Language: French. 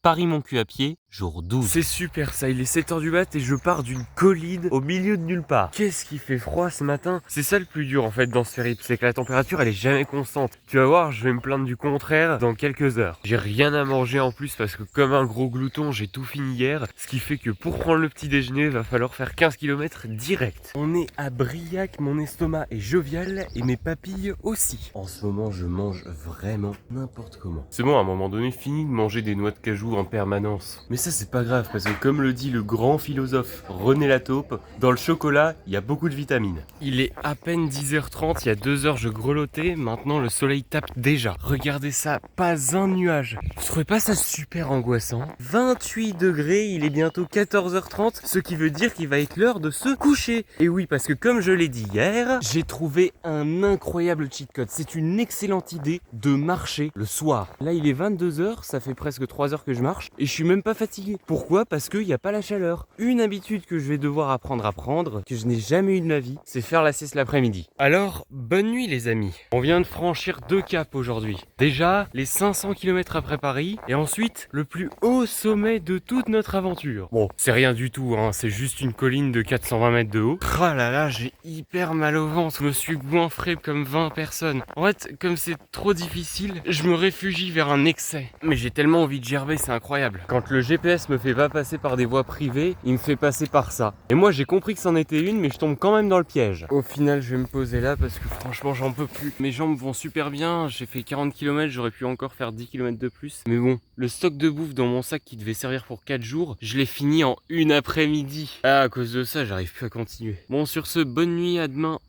Paris mon cul à pied, jour 12. C'est super ça, il est 7h du mat et je pars d'une colline au milieu de nulle part. Qu'est-ce qui fait froid ce matin? C'est ça le plus dur en fait dans ce périple, c'est que la température elle est jamais constante. Tu vas voir, je vais me plaindre du contraire dans quelques heures. J'ai rien à manger en plus parce que comme un gros glouton, j'ai tout fini hier. Ce qui fait que pour prendre le petit déjeuner, va falloir faire 15 km direct. On est à Briac, mon estomac est jovial et mes papilles aussi. En ce moment, je mange vraiment n'importe comment. C'est bon, à un moment donné, fini de manger des noix de cajou en permanence. Mais ça, c'est pas grave parce que comme le dit le grand philosophe René Lataupe, dans le chocolat, il y a beaucoup de vitamines. Il est à peine 10h30, il y a 2 heures je grelottais, maintenant le soleil tape déjà. Regardez ça, pas un nuage. Vous trouvez pas ça super angoissant? 28 degrés, il est bientôt 14h30, ce qui veut dire qu'il va être l'heure de se coucher. Et oui, parce que comme je l'ai dit hier, j'ai trouvé un incroyable cheat code. C'est une excellente idée de marcher le soir. Là, il est 22h, ça fait presque 3 heures que je marche et je suis même pas fatigué. Pourquoi? Parce qu'il n'y a pas la chaleur. Une habitude que je vais devoir apprendre à prendre, que je n'ai jamais eu de ma vie, c'est faire la sieste l'après-midi. Alors, bonne nuit les amis. On vient de franchir 2 caps aujourd'hui. Déjà, les 500 km après Paris et ensuite, le plus haut sommet de toute notre aventure. Bon, c'est rien du tout, hein, c'est juste une colline de 420 mètres de haut. Ah là là, j'ai hyper mal au ventre, je me suis goinfré comme 20 personnes. En fait, comme c'est trop difficile, je me réfugie vers un excès. Mais j'ai tellement envie de gerber, c'est incroyable. Quand le GPS me fait pas passer par des voies privées, il me fait passer par ça. Et moi j'ai compris que c'en était une, mais je tombe quand même dans le piège. Au final, je vais me poser là parce que franchement, j'en peux plus. Mes jambes vont super bien, j'ai fait 40 km, j'aurais pu encore faire 10 km de plus. Mais bon, le stock de bouffe dans mon sac qui devait servir pour 4 jours, je l'ai fini en une après-midi. Ah, à cause de ça, j'arrive plus à continuer. Bon, sur ce, bonne nuit, à demain.